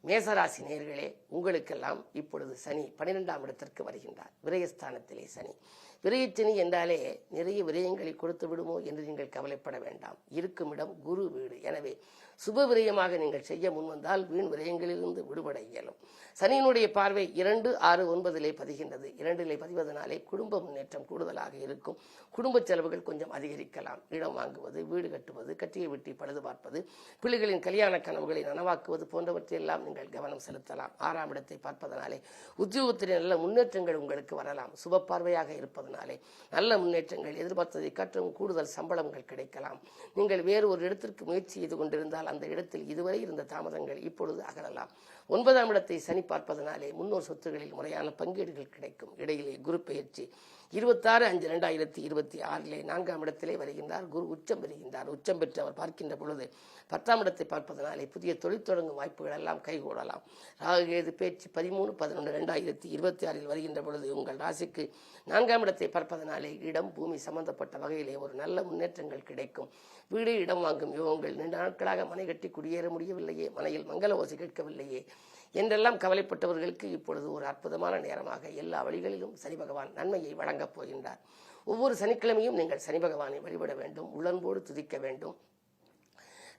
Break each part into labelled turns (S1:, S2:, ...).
S1: மேசராசி நேயர்களே, உங்களுக்கெல்லாம் இப்பொழுது சனி 12ஆம் இடத்திற்கு வருகின்றார். விரயஸ்தானத்திலே சனி. விரயச்சனி என்றாலே நிறைய விரயங்களை கொடுத்து விடுமோ என்று நீங்கள் கவலைப்பட வேண்டாம். இருக்கும் இடம் குரு வீடு. எனவே சுப விரயமாக நீங்கள் செய்ய முன்வந்தால் வீண் விரயங்களிலிருந்து விடுபட இயலும். சனியினுடைய பார்வை 2, 6, 9 பதிகின்றது. 2 பதிவதனாலே குடும்ப முன்னேற்றம் கூடுதலாக இருக்கும். குடும்ப செலவுகள் கொஞ்சம் அதிகரிக்கலாம். இடம் வாங்குவது, வீடு கட்டுவது, கட்டியை வெட்டி பழுது பார்ப்பது, பிள்ளைகளின் கல்யாண கனவுகளை நனவாக்குவது போன்றவற்றையெல்லாம் நீங்கள் கவனம் செலுத்தலாம். 6ஆம் இடத்தை பார்ப்பதனாலே உத்தியோகத்திலே நல்ல முன்னேற்றங்கள் உங்களுக்கு வரலாம். சுப பார்வையாக இருப்பதனாலே நல்ல முன்னேற்றங்கள், எதிர்பார்த்ததை காட்டும் கூடுதல் சம்பளங்கள் கிடைக்கலாம். நீங்கள் வேறு ஒரு இடத்திற்கு முயற்சி செய்து கொண்டிருந்தால் அந்த இடத்தில் இதுவரை இருந்த தாமதங்கள் இப்பொழுது அகலலாம். 9ஆம் இடத்தை சனி பார்ப்பதனாலே முன்னோர் சொத்துகளில் முறையான பங்கீடுகள் கிடைக்கும். இடையிலே குரு பெயர்ச்சி 26/5/2026 4ஆம் இடத்திலே வருகின்றார். குரு உச்சம் பெறுகின்றார். உச்சம் பெற்று அவர் பார்க்கின்ற பொழுது 10ஆம் இடத்தை பார்ப்பதனாலே புதிய தொழில் தொடங்கும் வாய்ப்புகள் எல்லாம் கைகூடலாம். ராகுகேது பேச்சு 13/11/2026 வருகின்ற பொழுது உங்கள் ராசிக்கு 4ஆம் இடத்தை பார்ப்பதனாலே இடம் பூமி சம்பந்தப்பட்ட வகையிலே ஒரு நல்ல முன்னேற்றங்கள் கிடைக்கும். வீடு இடம் வாங்கும் யோகங்கள், நீண்ட நாட்களாக மனை கட்டி குடியேற முடியவில்லையே, மனையில் மங்கள ஓசை கேட்கவில்லையே என்றெல்லாம் கவலைப்பட்டவர்களுக்கு இப்பொழுது ஒரு அற்புதமான நேரமாக எல்லா வழிகளிலும் சனி பகவான் நன்மையை வழங்கப் போகின்றார். ஒவ்வொரு சனிக்கிழமையும் நீங்கள் சனி பகவானை வழிபட வேண்டும். உளன்போடு துதிக்க வேண்டும்.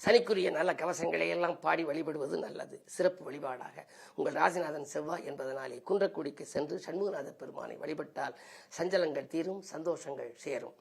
S1: சனிக்குரிய நல்ல கவசங்களை எல்லாம் பாடி வழிபடுவது நல்லது. சிறப்பு வழிபாடாக உங்கள் ராசிநாதன் செவ்வாய் என்பதனாலே குன்றக்குடிக்கு சென்று சண்முகநாத பெருமானை வழிபட்டால் சஞ்சலங்கள் தீரும், சந்தோஷங்கள் சேரும்.